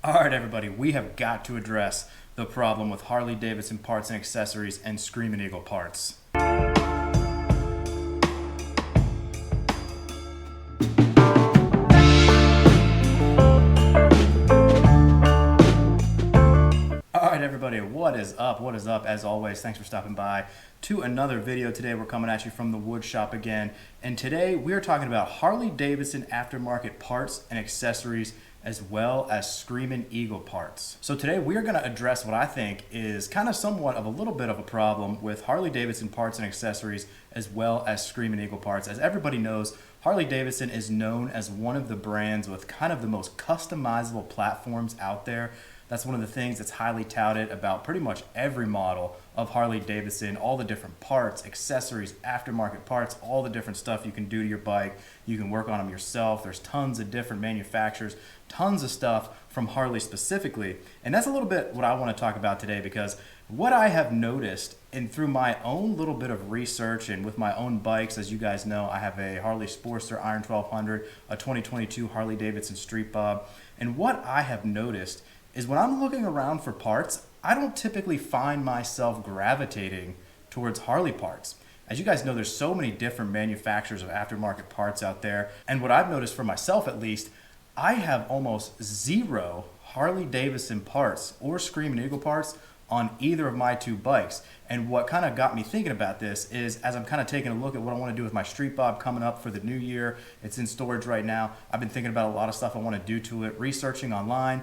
All right, everybody, we have got to address the problem with Harley Davidson parts and accessories and Screamin' Eagle parts. All right, everybody, what is up? What is up? As always, thanks for stopping by to another video. Today, we're coming at you from the wood shop again. And today, we are talking about Harley Davidson aftermarket parts and accessories as well as Screamin' Eagle parts. So today we are going to address what I think is kind of somewhat of a little bit of a problem with Harley Davidson parts and accessories as well as Screamin' Eagle parts. As everybody knows, Harley Davidson is known as one of the brands with kind of the most customizable platforms out there. That's one of the things that's highly touted about pretty much every model of Harley Davidson, all the different parts, accessories, aftermarket parts, all the different stuff you can do to your bike. You can work on them yourself. There's tons of different manufacturers, tons of stuff from Harley specifically. And that's a little bit what I want to talk about today, because what I have noticed and through my own little bit of research and with my own bikes, as you guys know, I have a Harley Sportster Iron 1200, a 2022 Harley Davidson Street Bob. And what I have noticed is when I'm looking around for parts, I don't typically find myself gravitating towards Harley parts. As you guys know, there's so many different manufacturers of aftermarket parts out there. And what I've noticed for myself at least, I have almost zero Harley Davidson parts or Screamin' Eagle parts on either of my two bikes. And what kind of got me thinking about this is as I'm kind of taking a look at what I want to do with my Street Bob coming up for the new year, it's in storage right now. I've been thinking about a lot of stuff I want to do to it, researching online.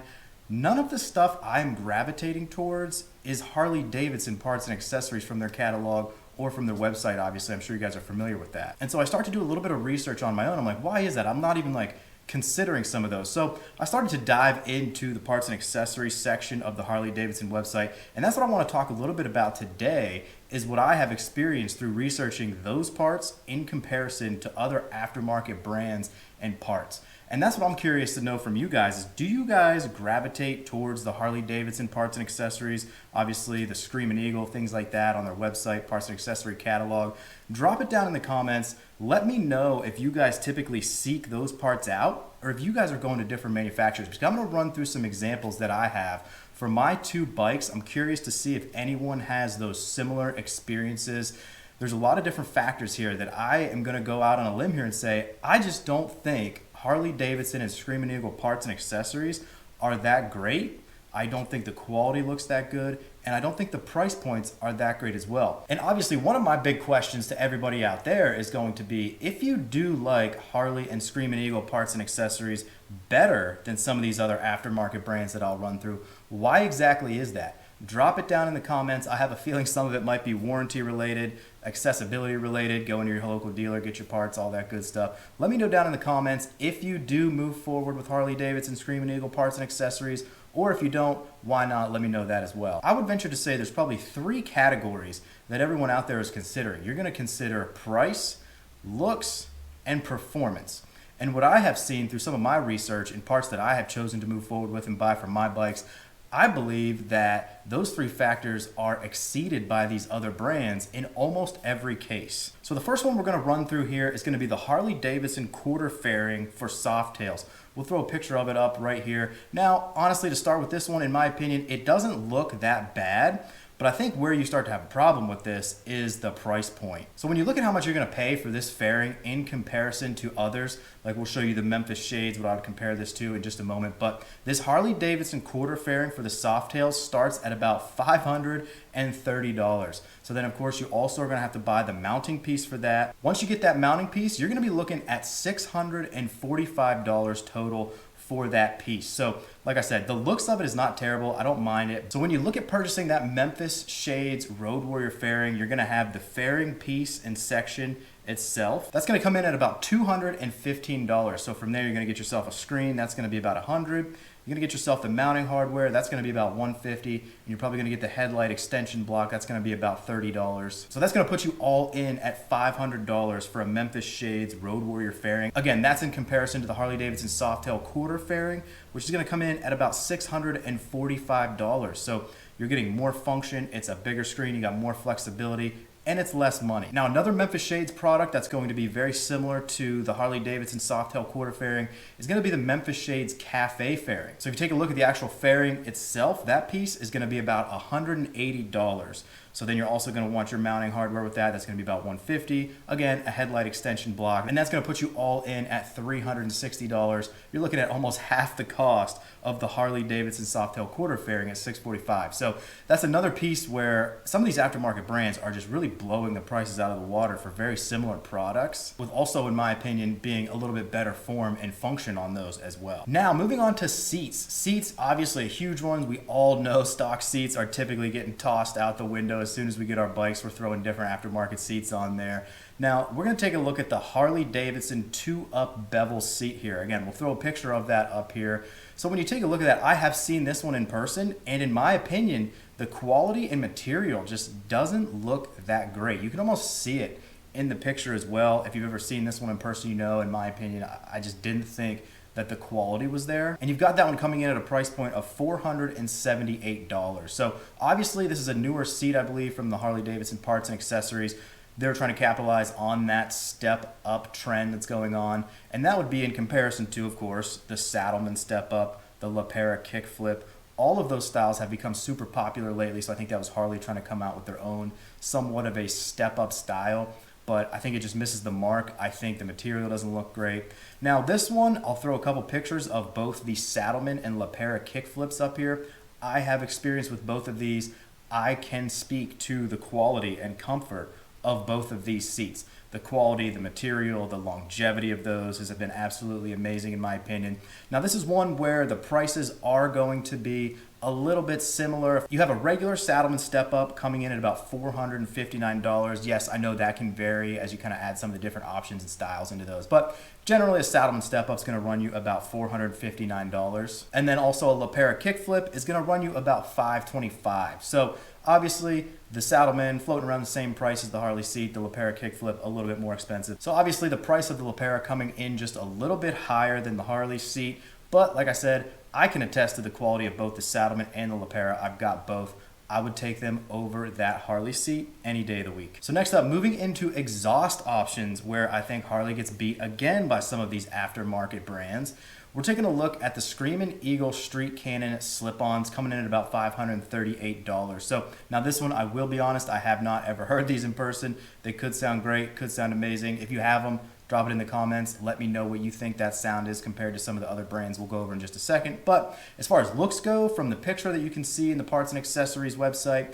None of the stuff I'm gravitating towards is Harley Davidson parts and accessories from their catalog or from their website. Obviously, I'm sure you guys are familiar with that. And so I start to do a little bit of research on my own. I'm like, why is that? I'm not even like considering some of those. So I started to dive into the parts and accessories section of the Harley Davidson website. And that's what I want to talk a little bit about today, is what I have experienced through researching those parts in comparison to other aftermarket brands and parts. And that's what I'm curious to know from you guys is, do you guys gravitate towards the Harley Davidson parts and accessories? Obviously, the Screamin' Eagle, things like that on their website, parts and accessory catalog. Drop it down in the comments. Let me know if you guys typically seek those parts out or if you guys are going to different manufacturers. Because I'm going to run through some examples that I have for my two bikes. I'm curious to see if anyone has those similar experiences. There's a lot of different factors here that I am going to go out on a limb here and say, I just don't think Harley Davidson and Screamin' Eagle parts and accessories are that great. I don't think the quality looks that good, and I don't think the price points are that great as well. And obviously, one of my big questions to everybody out there is going to be, if you do like Harley and Screamin' Eagle parts and accessories better than some of these other aftermarket brands that I'll run through, why exactly is that? Drop it down in the comments. I have a feeling some of it might be warranty related, accessibility related, go into your local dealer, get your parts, all that good stuff. Let me know down in the comments if you do move forward with Harley Davidson, Screamin' Eagle parts and accessories, or if you don't, why not? Let me know that as well. I would venture to say there's probably three categories that everyone out there is considering. You're going to consider price, looks, and performance. And what I have seen through some of my research and parts that I have chosen to move forward with and buy for my bikes, I believe that those three factors are exceeded by these other brands in almost every case. So the first one we're going to run through here is going to be the Harley Davidson quarter fairing for soft tails. We'll throw a picture of it up right here. Now, honestly, to start with this one, in my opinion, it doesn't look that bad. But I think where you start to have a problem with this is the price point. So when you look at how much you're going to pay for this fairing in comparison to others, like we'll show you the Memphis shades, what I would compare this to in just a moment. But this Harley Davidson quarter fairing for the soft tails starts at about $530. So then, of course, you also are going to have to buy the mounting piece for that. Once you get that mounting piece, you're going to be looking at $645 total for that piece. So like I said, the looks of it is not terrible. I don't mind it. So when you look at purchasing that Memphis Shades Road Warrior fairing, you're gonna have the fairing piece and section itself. That's gonna come in at about $215. So from there, you're gonna get yourself a screen. That's gonna be about $100. You're gonna get yourself the mounting hardware. That's gonna be about $150. And you're probably gonna get the headlight extension block. That's gonna be about $30. So that's gonna put you all in at $500 for a Memphis Shades Road Warrior fairing. Again, that's in comparison to the Harley Davidson Softail quarter fairing, which is gonna come in at about $645. So you're getting more function. It's a bigger screen. You got more flexibility. and it's less money. Now, another Memphis Shades product that's going to be very similar to the Harley Davidson Softail quarter fairing is going to be the Memphis Shades Cafe fairing. So if you take a look at the actual fairing itself, that piece is going to be about $180. So then you're also going to want your mounting hardware with that. That's going to be about $150. Again, a headlight extension block, and that's going to put you all in at $360. You're looking at almost half the cost of the Harley Davidson Softail quarter fairing at $645. So that's another piece where some of these aftermarket brands are just really blowing the prices out of the water for very similar products, with also, in my opinion, being a little bit better form and function on those as well. Now, moving on to seats. Seats, obviously a huge one. We all know stock seats are typically getting tossed out the window. As soon as we get our bikes, we're throwing different aftermarket seats on there. Now, we're going to take a look at the Harley Davidson 2-up bevel seat here. Again, we'll throw a picture of that up here. So when you take a look at that, I have seen this one in person, and in my opinion, the quality and material just doesn't look that great. You can almost see it in the picture as well. If you've ever seen this one in person, you know, in my opinion, I just didn't think that the quality was there. And you've got that one coming in at a price point of $478. So obviously this is a newer seat, I believe, from the Harley Davidson parts and accessories. They're trying to capitalize on that step up trend that's going on. And that would be in comparison to, of course, the Saddleman step up, the LaPera kickflip. All of those styles have become super popular lately. So I think that was Harley trying to come out with their own somewhat of a step up style. But I think it just misses the mark. I think the material doesn't look great. Now this one, I'll throw a couple pictures of both the Saddleman and LaPera kickflips up here. I have experience with both of these. I can speak to the quality and comfort of both of these seats. The quality, the material, the longevity of those has been absolutely amazing in my opinion. Now this is one where the prices are going to be a little bit similar. You have a regular Saddleman step up coming in at about $459. Yes, I know that can vary as you kind of add some of the different options and styles into those, but generally a Saddleman step up is going to run you about $459. And then also a LaPera kickflip is going to run you about $525. So obviously the Saddleman floating around the same price as the Harley seat, the LaPera kickflip a little bit more expensive. So obviously the price of the LaPera coming in just a little bit higher than the Harley seat, but like I said, I can attest to the quality of both the Saddleman and the LaPera. I've got both. I would take them over that Harley seat any day of the week. So next up, moving into exhaust options, where I think Harley gets beat again by some of these aftermarket brands. We're taking a look at the Screamin Eagle Street Cannon slip-ons coming in at about $538. So now this one, I will be honest, I have not ever heard these in person. They could sound great, could sound amazing. If you have them, drop it in the comments. Let me know what you think that sound is compared to some of the other brands we'll go over in just a second. But as far as looks go, from the picture that you can see in the Parts and Accessories website,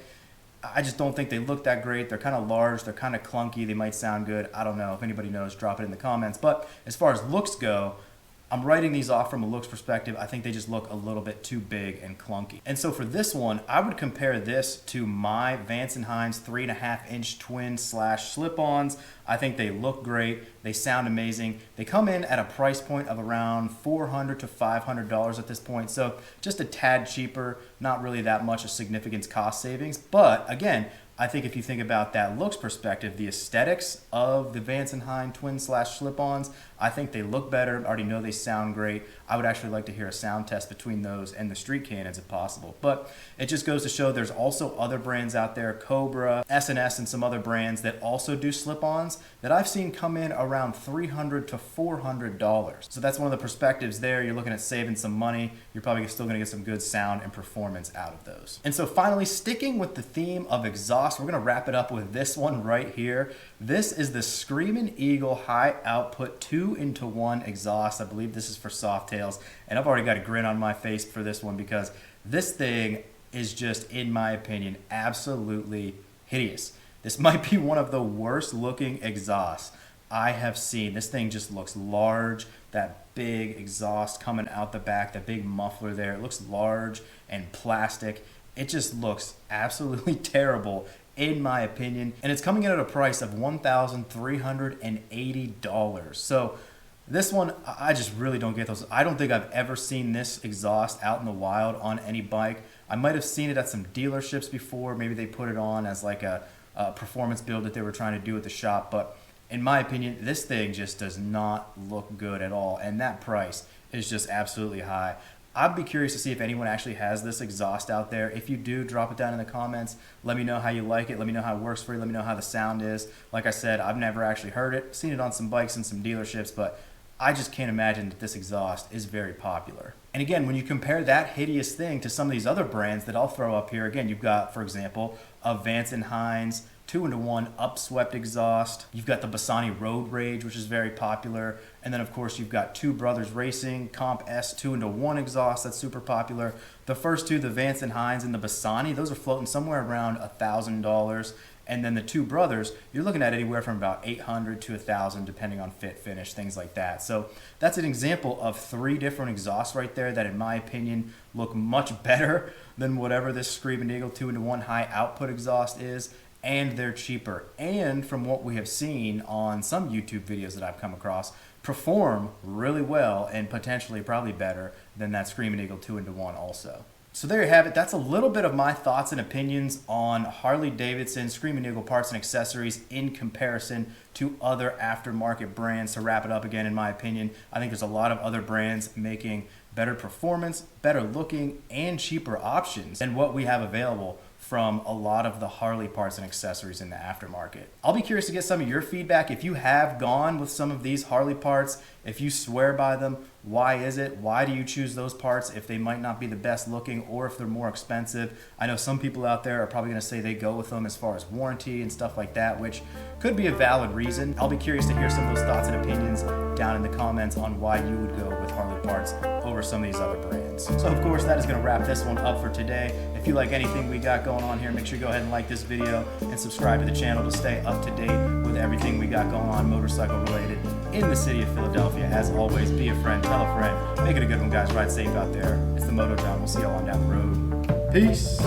I just don't think they look that great. They're kind of large. They're kind of clunky. They might sound good. I don't know. If anybody knows, drop it in the comments. But as far as looks go, I'm writing these off from a looks perspective. I think they just look a little bit too big and clunky. And so for this one, I would compare this to my Vance & Hines 3.5-inch twin slash slip-ons. I think they look great. They sound amazing. They come in at a price point of around $400 to $500 at this point. So just a tad cheaper, not really that much of significant cost savings. But again, I think if you think about that looks perspective, the aesthetics of the Vance & Hines twin slash slip-ons, I think they look better. I already know they sound great. I would actually like to hear a sound test between those and the Street Cannons if possible. But it just goes to show there's also other brands out there, Cobra, S&S, and some other brands that also do slip-ons that I've seen come in around $300 to $400. So that's one of the perspectives there. You're looking at saving some money. You're probably still going to get some good sound and performance out of those. And so finally, sticking with the theme of exhaust, we're going to wrap it up with this one right here. This is the Screamin Eagle High Output 2-in-1 exhaust. I believe this is for Softails, and I've already got a grin on my face for this one because this thing is just, in my opinion, absolutely hideous. This might be one of the worst looking exhausts I have seen. This thing just looks large. That big exhaust coming out the back, that big muffler there, it looks large and plastic. It just looks absolutely terrible in my opinion, and it's coming in at a price of $1,380. So this one, I just really don't get those. I don't think I've ever seen this exhaust out in the wild on any bike. I might have seen it at some dealerships before. Maybe they put it on as like a performance build that they were trying to do at the shop, but in my opinion, this thing just does not look good at all, and that price is just absolutely high. I'd be curious to see if anyone actually has this exhaust out there. If you do, drop it down in the comments. Let me know how you like it. Let me know how it works for you. Let me know how the sound is. Like I said, I've never actually heard it. Seen it on some bikes and some dealerships, but I just can't imagine that this exhaust is very popular. And again, when you compare that hideous thing to some of these other brands that I'll throw up here, again, you've got, for example, a Vance & Hines 2-in-1 upswept exhaust. You've got the Bassani Road Rage, which is very popular. And then, of course, you've got Two Brothers Racing Comp S 2-in-1 exhaust. That's super popular. The first two, the Vance & Hines and the Bassani, those are floating somewhere around $1,000. And then the Two Brothers, you're looking at anywhere from about $800 to $1,000, depending on fit, finish, things like that. So that's an example of 3 different exhausts right there that, in my opinion, look much better than whatever this Screamin' Eagle 2-in-1 high output exhaust is. And they're cheaper. And from what we have seen on some YouTube videos that I've come across, perform really well and potentially probably better than that Screamin' Eagle 2-in-1 also. So there you have it. That's a little bit of my thoughts and opinions on Harley Davidson Screamin' Eagle parts and accessories in comparison to other aftermarket brands. To wrap it up again, in my opinion, I think there's a lot of other brands making better performance, better looking, and cheaper options than what we have available from a lot of the Harley parts and accessories in the aftermarket. I'll be curious to get some of your feedback. If you have gone with some of these Harley parts, if you swear by them, why is it? Why do you choose those parts if they might not be the best looking or if they're more expensive? I know some people out there are probably gonna say they go with them as far as warranty and stuff like that, which could be a valid reason. I'll be curious to hear some of those thoughts and opinions down in the comments on why you would go with Harley parts over some of these other brands. So of course, that is gonna wrap this one up for today. If you like anything we got going on here, make sure you go ahead and like this video and subscribe to the channel to stay up to date with everything we got going on motorcycle related in the city of Philadelphia. As always, be a friend, tell a friend, make it a good one, guys. Ride safe out there. It's the Moto John. We'll see y'all on down the road. Peace.